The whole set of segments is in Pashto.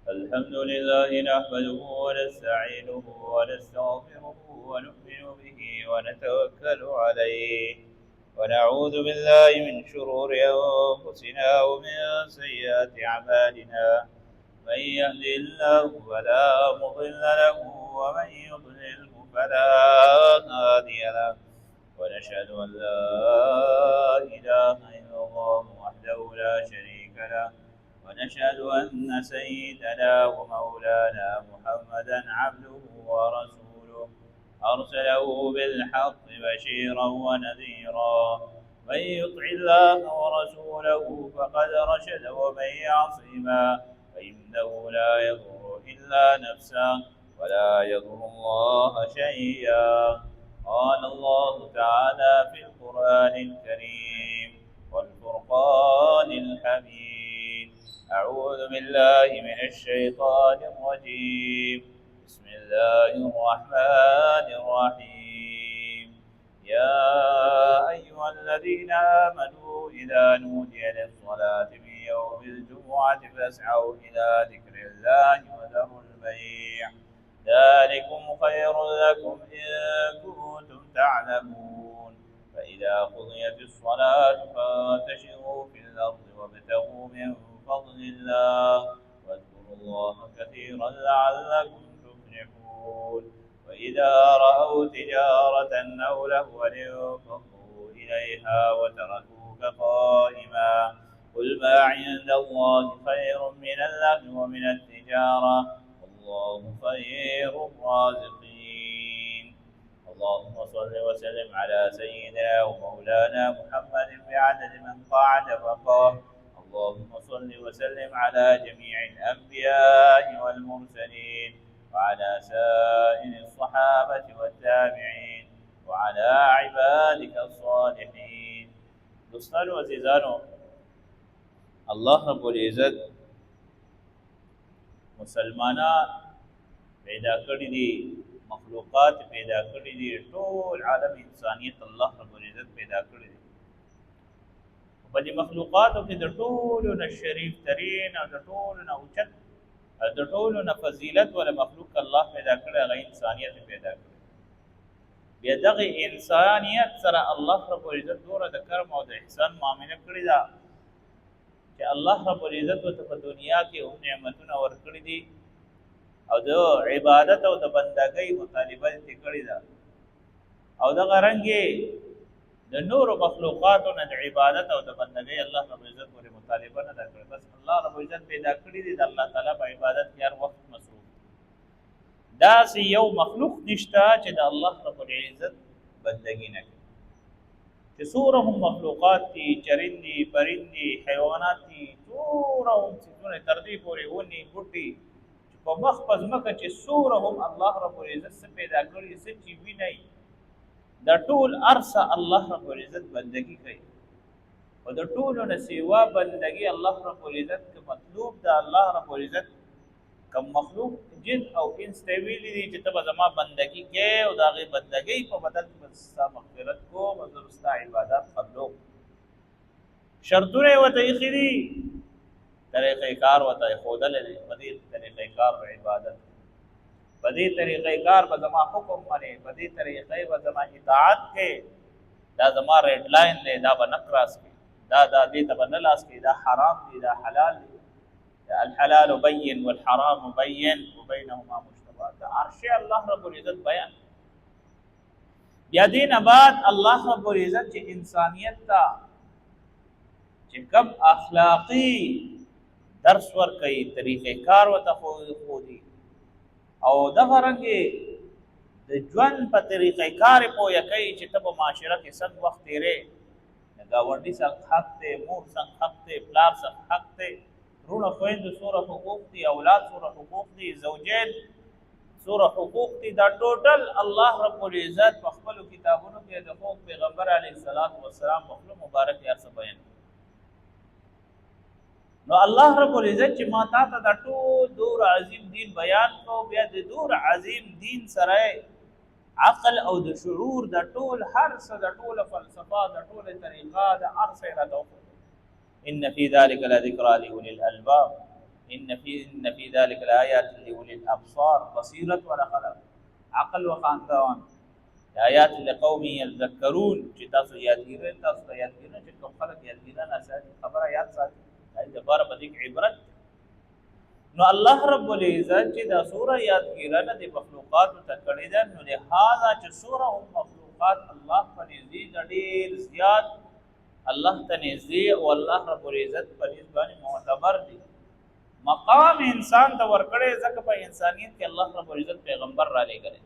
الحمد لله نحمده ونستعينه ونستغفره ونؤمن به ونتوكل عليه ونعوذ بالله من شرور أنفسنا ومن سيئات أعمالنا من يهد الله فلا مضل له ومن يضلله فلا هادي له ونشهد أن لا إله إلا الله وحده لا شريك له ونشهد أن سيدنا ومولانا محمدا عبده ورسوله أرسله بالحق بشيرا ونذيرا من يطع الله ورسوله فقد رشد ومن يعصهما فإنه لا يضر إلا نفسه ولا يضر الله شيئا قال الله تعالى في القرآن الكريم والفرقان الحميد أعوذ بالله من الشيطان الرجيم بسم الله الرحمن الرحيم يا أيها الذين آمنوا إذا نودي للصلاة من يوم الجمعة فاسعوا إلى ذكر الله وذروا البيع ذلكم خير لكم إن كنتم تعلمون فإذا قضيت الصلاة فانتشروا في الأرض وابتغوا من فضل الله واذكروا الله كثيرا لعلكم تفلحون وإذا رأوا تجارة أو لهوا انفضوا إليها وتركوك قائما قل ما عند الله خير من اللهو ومن التجارة والله خير الرازقين اللهم صل وسلم على سيدنا ومولانا محمد بعدد من قعد فقام اللهم صل وسلم على جميع الأنبياء والمرسلين وعلى سائر الصحابة والتابعين وعلى عبادك الصالحين دوستان و عزیزانو الله رب العزت مسلمانان پیدا کړی دي مخلوقات پیدا کړی دي ټول عالم انسانیت الله رب العزت پیدا کړی دي په دې مخلوقاتو کې د ټولو نه شریف ترين او د ټولو نه اوچت او د ټولو نه فضیلت ول مخلوق الله پیدا کړی هغه انسانیت پیدا کړی بیا دغه انسانیت سره الله رب العزت دوره د کرم او د احسان معامله کړی دا چې الله رب العزت په دنیا کې هم نعمتونه ورکړي دي او د عبادت او د بندګۍ مطالبه یې کړې ده او د غرنګي د نور مخلوقاتو نه د عبادت او د بندګۍ الله رب العزت ورې مطالبه نه ده کړې بس الله رب العزت پیدا کړی دي د الله تعالی په عبادت کې هر وخت مصروف دا سی یو مخلوق نشته چې د الله رب العزت بندګي نه کوي چې څومره هم مخلوقات دي چرندي پرندي حیوانات دي څومره هم څه تر دې پورې ونی بوټي په مخ پزمکه چې څومره هم الله رب العزت څه پیدا کړي څه چې ویني د ټول ارسه الله رب العزت بندگی کوي او د ټول نه سیوا بندگی الله رب العزت کې مطلوب د الله رب العزت کوم مخلوق جن او انس ته ویلي دي چې تبه زما بندگی کې او دغه بندگی په بدل کې بس مغفرت کو مزرستا عبادت قبلو شرطونه وته یخري طریقې کار وته خودل دي په دې طریقې کار عبادت په دې طریقې کار به زما حکم باندې په دې طریقې به زما اطاعت کې دا زما ریډ لاین دی دا به نقراس کې دا دې ته به نه لاس کې دا حرام دی دا حلال دی الحلال بين والحرام بين وبينهما مشتبهات دا عرش الله رب العزت بیان بیا دین بعد الله رب العزت چې انسانیت تا چې کم اخلاقی درس ور کوي طریقې کار وته خو دي او د فرنګي د ژوند په طریقې کار پوهه کوي چې ته په معاشره کې څنګه وخت تیرې گاونډي څنګه حق ته مور څنګه حق ته پلار څنګه حق ته رونه خويند سوره حقوق دي اولاد سوره حقوق دي زوجین سوره حقوق دي دا ټوټل الله رب العزت په خپل کتابونو کې د خو پیغمبر علیه الصلاۃ والسلام مخلوق مبارک یا څه بیان نو الله رب العزت چې ما تا ته د ټول دور عظیم دین بیان کو بیا د دور عظیم دین سره عقل او د شعور د ټول هر څه د ټول فلسفه د ټول طریقه د ارسه راته ان فی ذلک لذکر لأولی الالباب ان فی ذلک الآیات لأولی الابصار بصیرت ولا خلق عقل وخاندان آیات لقوم یذکرون چې تاسو یادګیرئ تاسو ته یادګیرئ چې کوم خلک یادګیرنه ساتي خبره یاد ساتي دای دپاره به دې عبرت. نو الله رب العزت چې دا سوره یادګیرنه د مخلوقاتو ته کړې ده نو لهذا چې سوره او مخلوقات الله په نزدې ډېر زیات الله ته نږدې او الله رب العزت په نسبت باندې معتبر دي. مقام انسان ته ورکړی ځکه په انسانیت کې الله رب العزت پیغمبر را لېږلی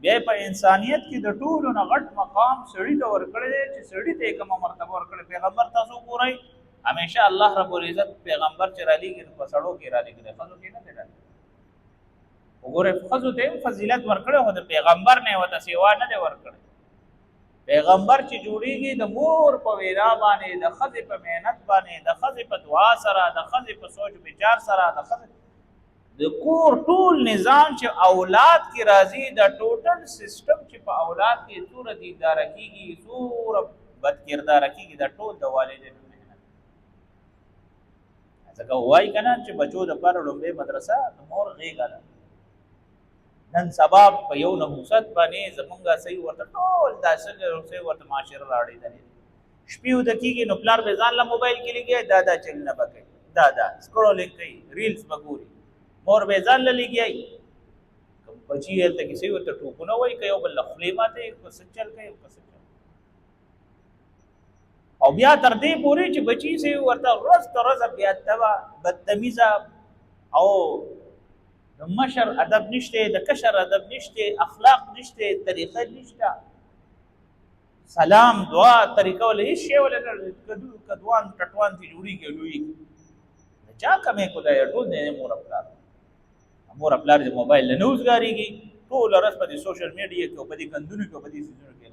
بیا په انسانیت کې د ټولو نه غټ مقام سړي ته ورکړی دی چې سړي ته یې کومه مرتبه ورکړې. پیغمبر تاسو ګورئ همیشه الله رب العزت پیغمبر چې را لېږي په سړو کې را لېږلی ښځو کې نه دی را لېږلی. وګورئ ښځو ته هم فضیلت ورکړی خو د پیغمبر نه یې ورته سیوا نه دی ورکړی. پیغمبر چې جوړیږي د مور په وینا باندې د ښځې په محنت باندې د ښځې په دعا سره د ښځې په سوچ بچار سره د ښځې د کور ټول نظام چې اولاد کې راځي د ټوټل سیستم چې په اولاد کې څومره دینداره کېږي څومره بد کرداره کېږي د ټول د والدینو محنت. ځکه وایي که نه چې بچو دپاره لومړۍ مدرسه د مور غېږه ده. نن سبا په یو نحوست باندې زمونږ صحیح ورته ټول دا څنګه ورته معاشره راړېدلې شپې وده کېږي نو پلار به ځان له موبایل کې لګیا دا چلونه به کوي دا سکرولینګ کوي ریلز به ګوري مور به ځان له لګیا بچي هلته کیسې ورته ټوپونه وایي که یو بل له خولې ماتې که څه چل کوي که څه چل او بیا تر دې پورې چې بچي سې ورته ورځ تر ورځه بېادبه بدتمیزه او د مشر ادب نشته د کشر ادب نشته اخلاق نشته طریقه نشته سلام دعا طریقه ولا هیڅ شی ولا کدوان ټټوان تی جوړیږي لوی چا کمې کو دا ټول د مور خپل د موبایل له نوزګاریږي ټول ورځ په سوشل میډیا کې او په دې کندونو کې او په دې سيزونو کې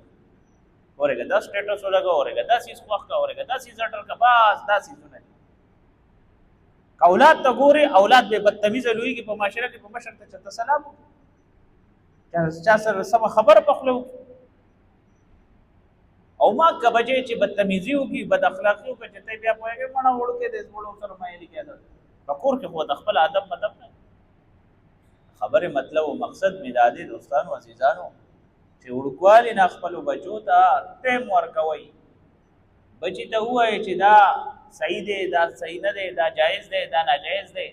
اورګه دا سټیټس ولګا اورګه دا سیس خوښ کا اورګه دا سیس اټر کا باس دا سيزونه اولاد ته ګوري اولاد به بدتمیزه لویږي په معاشره کې په مشر ته چته سلام چا سره سم خبر پخلو او ما کبجه چې بدتمیزي وکي بد اخلاقي وکي چې ته بیا پوهیږي مړه وړو کې د وړو سره مایل کېده فکر کې خو د خپل ادب مدب نه خبره مطلب او مقصد میدادي دوستانو عزیزانو چې وړوکوالي نه خپل بچو ته ټیم ورکوي بچی ته وایي چې دا صحیح دی دا صحیح نه دی دا جایز دی دا ناجایز دی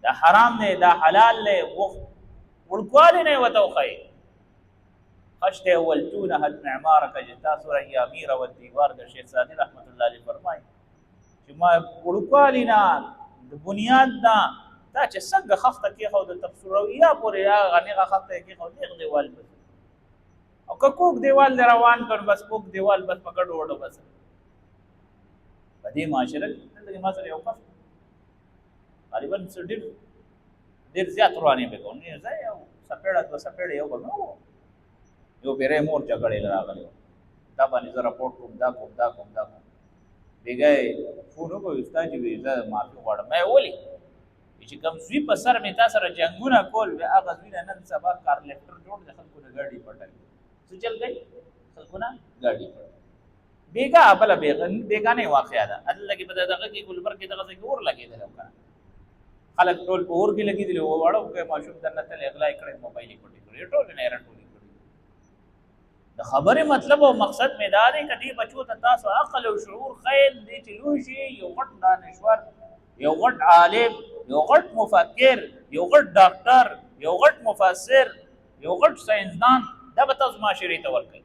دا حرام دی دا حلال دی وړوکوالي نه ورته وښایي خشت ولتونه المعمار کجتا سوره امیر او دیوار د شیخ سعدی رحمت الله علیه فرمایي چې ما وړوکوالي نه د بنیاد نه دا چې څنګه خخته کېښود د تفسیرویه پورې هغه خخته یې کېښود دغه دیوال بس او که کوک دیوال دی روان کړ بس کوک دیوال بس په ګډو وډو بس په دې معاشره کې دلته ما سره یو کس غالبا ډېر زیات روانې به کوم نه زه یو سپېړه دوه سپېړې یو به نو یو بیره مور جګړې راغلی دا باندې زه راپورټ کوم دا کوم بیګای فون وکړ استاد وی زه معافي غواړم مې ولي چې کوم سوی په سر مې تاسو سره جنگونه کول هغه سوی نن سبا کار لیکټر جوړ د خلکو د ګاډي پټل څه چل گئی خلکو نه ګاډي بیګا بل بیګانه واقعیا ده الله کې په دغه کې ګلبر کې دغه کې اور لګیدل خلک ټول په اور کې لګیدل او وړو کې ماشوم دنه تل اغلا کړي موبایل کوټي کړي ټول نه رټول د خبره مطلب او مقصد مې دا دی کدی بچو ته تاسو عقل او شعور خیل دي چې لوی شي یو غټ دانشور یو غټ عالم یو غټ مفکر یو غټ ډاکټر یو غټ مفسر یو غټ ساينسدان دا به تاسو معاشري ته ورکړي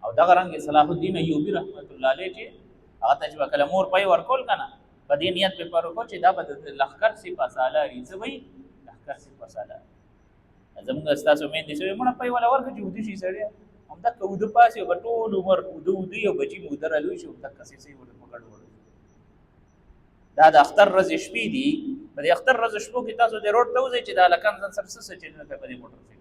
او دا رنګ صلاح الدین ایوبی رحمت الله علیه چې هغه ته چې کلمور پای ورکول کنه په دې نیت په پرو چې دا به لخر سي پاساله ریځوي لخر سي پاساله زموږ استاسو مې دې سوي مونږ په ولا ورکه چې ودی شي سړی هم دا کو د پاسه بټول عمر ودی او بچي مودر لوي شو تک کسي سي ور پکړ ور دا د اختر رز شپې دي په دې اختر رز شپو کې تاسو د روډ ته وځي چې دا لکان ځن سر څه چې نه په دې موټر سي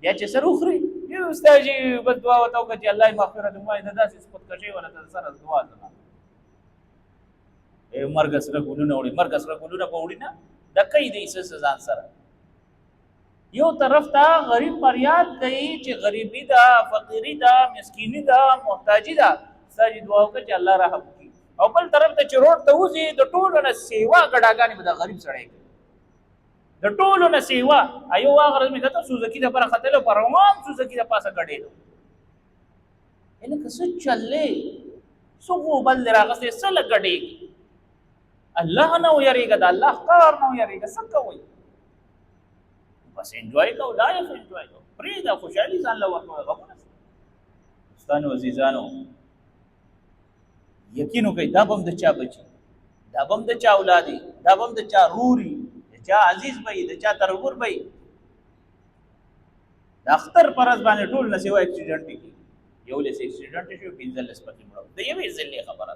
بیا چې سر وخري یو استاد بس دعا وتاو چې الله مغفرت وای دا داسې سپت کشي ولا سره دعا زما مرګ سره ګولونه وړي مرګ سره ګولونه پوړي نه د کای دې ځان سره یو طرف ته غریب فریاد کوي چې غریبی دا فقیری دا مسکینی دا محتاجی دا سړي دعا وکړي چې الله رحم وکړي او بل طرف ته چې روډ ته وځي د ټولو نه سیوا ګډاګانې به د غریب سړی کوي د ټولو نه سیوا ایو هغه ورځ مې کته سوزکی د پر خطلو پر روان سوزکی د پاسه ګډېدو ان که څه چلې څو بل راغسته سره ګډېږي الله نه ويریږي د الله کار نه ويریږي څه کوي بس انجوای کو لایف انجوای کو پرې دا خوشحالي ځان له ورکوي غوونه دوستانو عزیزانو یقینو کوي دا بم د چا بچي دا بم د چا اولادي دا بم د چا روري د چا عزیز بې د چا ترور بې د اختر پرز باندې ټول نسیو اکسیډنټ کی یو لس اکسیډنټ شو پینځل سپکې مړو د یوې ځلې خبره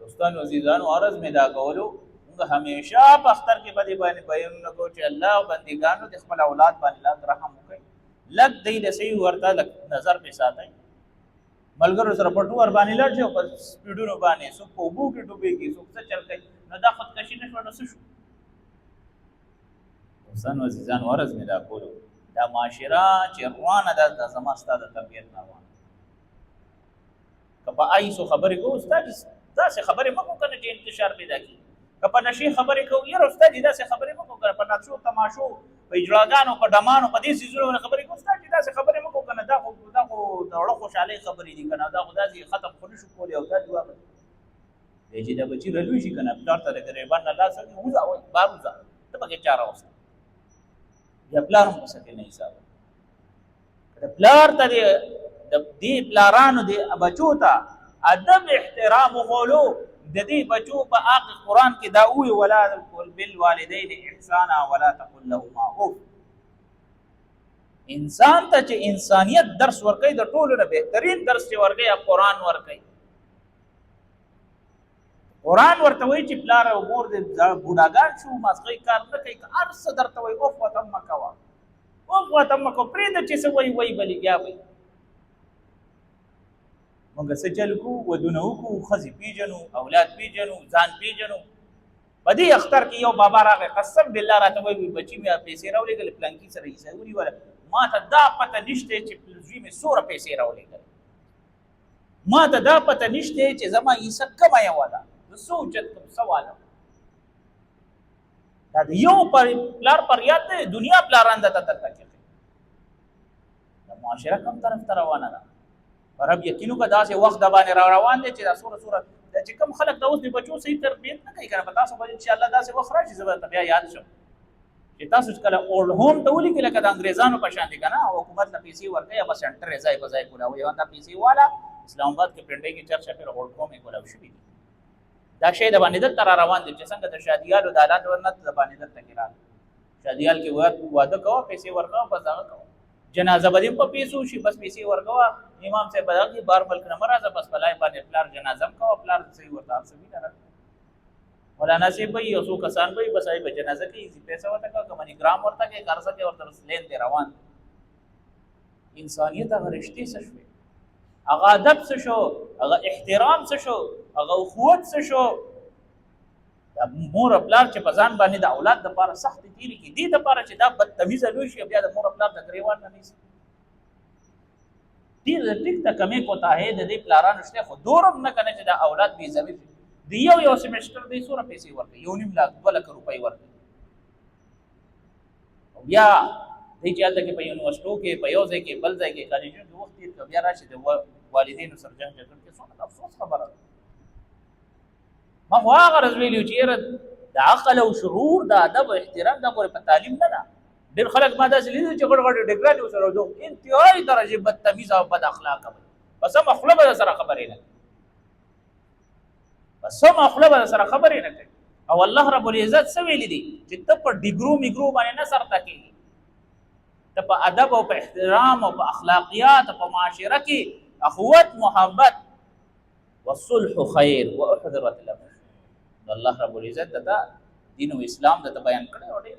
دوستانو عزیزانو عرض مې دا کولو موږ همیشه په اختر کې باندې بیان نکو چې الله بندګانو د خپل اولاد باندې لاس رحم وکړي لګ دی د صحیح ورته نظر په ساتي ملګرو سره پټو ور باندې لړ شو په سپیډونو باندې سو په بو کې ډوبېږي سو څه چل کوي نو دا خودکشي نشو نو څه شو دوستانو عزیزانو عرض مې دا کولو دا معاشره چې روانه ده د زما ستاسو تربیت نه روانه کپا ایسو خبرې کو استاد داسې خبرې مکو کنه چې انتشار پیدا کی کپا نشي خبرې کو یره استاد داسې خبرې مکو کنه په ناتشو تماشو په اجراګانو په دمانو په دې سيزونو خبرې کو استاد داسې خبرې مکو کنه دا خو د وړو خوشاله خبرې دي کنه دا خدای دې ختم خو نشو کولای او دا دی واقع دې چې دا بچی رلوي شي کنه پلار ته غریبان الله سره وځه وای باروزه ته به چاره اوسه یا پلار هم سکه نه حساب کله پلار ته دې پلارانو دې بچو ته ادب احترام غولو د دې بچو په هغه قران کې دا وی ولا بالوالدین احسانا ولا تقل لهما اوف انسان ته چې انسانيت درس ورکړي د ټولو نه بهترین درس چې ورکړي قران ورکړي قران ورته وی چې پلار او مور دې بوډاګان شو مسخې کار نه کوي ارس درته وی اوف وتم کوا اوف وتم کو پرې د چې سوي وی بلی بیا وی موږ سچل کو ودونه کو خزي پیجنو اولاد پیجنو ځان پیجنو بدی اختر کې یو بابا راغی قسم بالله راته وی بچی مې پیسې راولېګل پلانکی سره یې سوري ولا ما ته دا پته نشته چې پلزوی مې سوره پیسې راولېګل ما ته دا پته نشته چې زما یې سکه ما یو ده سوچت کوم سوال دا یو پلار پر یاد ده دنیا پلاران د تر تک د معاشره کوم طرف ته روانه ده رب یقینو کا داسې وخت د باندې روان دي چې دا سوره چې کوم خلک د اوس د بچو صحیح تربیت نه کوي کنه پتا سو به ان شاء الله داسې وخت راشي زبر بیا یاد شو چې تاسو کله اولډ هوم ته ولي کې لکه د انګريزانو په شان دي کنه حکومت له پیسې ورکړي بس سنټر ځای په ځای کولا وي دا پیسې والا اسلام آباد کې پرنډي کې چرچا پر اولډ هوم کولا شوی دا شی د باندې د تر روان دي چې څنګه د شادیالو د حالات ورنت د باندې د تکرار شادیال کې واده کوه پیسې ورکوه بس هغه کوه جنازه بدیم په پیسو شي بس پیسې ورکوه امام صاحب بدل بار ملک نه مرزه بس بلای باندې پلار جنازه کوه پلار صحیح ورته سمې نه مولانا صاحب یو څو کسان به بس ای په جنازه کې پیسې ورته کوه منی ګرام ورته کې قرضه کې ورته لین دی روان انسانيت هغه رښتې څه شو هغه ادب څه شو هغه احترام څه شو هغه اخوت څه شو د مور خپل چې په ځان باندې د اولاد د لپاره سخت تیری کې دي د لپاره چې دا بدتمیز لوي شي بیا د مور خپل د غریوان نه نيسي دې ټیک ته کمې کوته د دې پلارانو شته خو دورم نه کنه چې د اولاد بي ځوي دی یو سیمستر د سوره پیسې ورکړي 1.5 لاکھ 2 لک روپۍ ورکړي او بیا دې چې الته کې په یونیورسيټو کې په یو ځای کې بل ځای کې کالجونو کې وخت تیر بیا راشي د والدینو سره جنگ کې څونه افسوس خبره ما خو هغه رزویلو چې د عقل او شعور د ادب او احترام د غوړ په تعلیم نه ده ډېر خلک ما داسې لیدل چې غړ ډیګرادي سره دوه انتهایی درجه بدتمیز او بد اخلاق بس هم خپل به سره خبرې نه بس هم خپل به سره خبرې نه کوي او الله رب العزت سویل دي چې ته په ډیګرو میګرو باندې نه سر تکي ته په ادب او په احترام او په اخلاقیات او په معاشره کې اخوت محبت والصلح خير واحضرت الامر الله رب العزت دا دین او اسلام دا بیان کړی او ډېر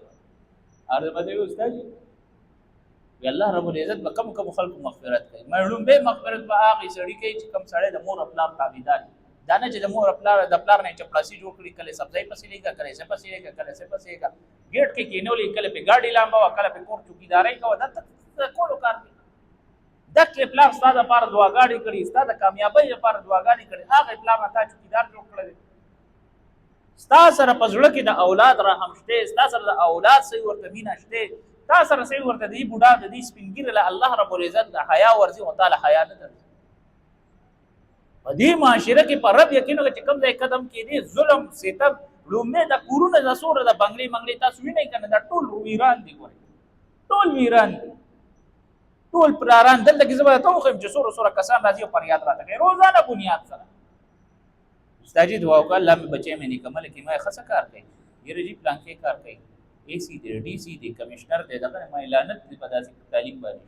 ارزه بده استاد وی الله رب العزت به کم خلق مغفرت کوي معلوم به مغفرت به هغه سړي کوي چې کم سړی د مور خپل تابعدار دا نه چې د مور خپل د خپل نه چپړاسي جوړ کړي کله سبزی پسې لګا کله څه پسې لګا کله څه پسې لګا گیټ کې کینولې کله په ګاډي لامبا کله په کور چوکیداري کوي دا کولو کار دی دغه پلار ستاسو لپاره دعاګانې کړي، ستاسو د کامیابۍ لپاره دعاګانې کړي، هغه پلار ماته چوکیدار جوړ کړی. ستاسو سره په زړه کې د اولاد رحم شته، ستاسو سره د اولاد صحیح ورته مینه شته، تاسو سره صحیح ورته دی بوډا د دې سپینګیره له الله رب العزت د حیا ورزي او تعالی حیا نه درځي. په دې معاشره کې پر رب یقینو چې کوم ځای قدم کې دي ظلم ستم لومې د کورونه د سور د بنگلې منګلې تاسو وینئ کنه دا ټول ویران دي، ګورئ ټول ویران دي، ټول پراران. دلته کې زما ته خو چې سور کسان راځي او فریاد راته کوي روزانه بنیاد سره. استاجی دعا وکړه الله مې بچي مې نکمل کې ما خاصه کار کوي، یره جی پلان کې کار کوي، اے سی دی ډي سی دی کمشنر دی دغه ما اعلانات په داسې تعلیم باندې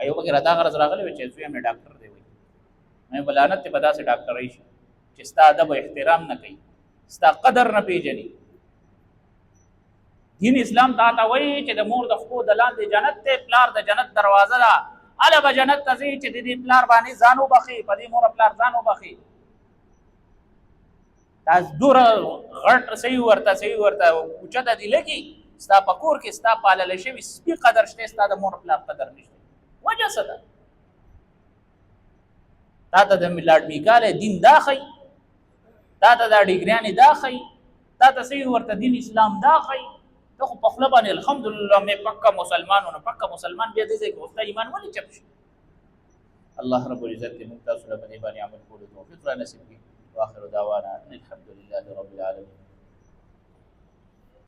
ایو وګړه دا غرض راغلی چې زوی مې ډاکټر دی وای مې بلانت په داسې ډاکټر راشي چې ستا ادب او احترام نه کوي، ستا قدر نه پیژني. دین اسلام ته وایي چې د مور د خپو د لاندې جنت ته پلار د جنت دروازه ده، اله به جنت ته ځي چې د دې پلار باندې ځانو بخي، په دې مور پلار ځانو بخي. تاسو دور غټ صحیح ورته اوچته دی لګي، ستا په کور کې ستا پالل شوی سپي قدر شته، ستا د مور پلار قدر نشته. وجه څه ده؟ تا ته د میلاد میکاله دین دا خي، تا ته د ډیګریانې دا خي، تا ته صحیح ورته دین اسلام دا خي. ته خو په خپل باندې الحمدلله مې پکا مسلمانونو پکا مسلمان بیا دې ځای کې اوستا ایمان ولې چپ شي. الله رب العزت دې موږ تاسو له باندې عمل کولو توفیق را نصیب کړي. واخر دعوانا الحمد لله رب العالمين.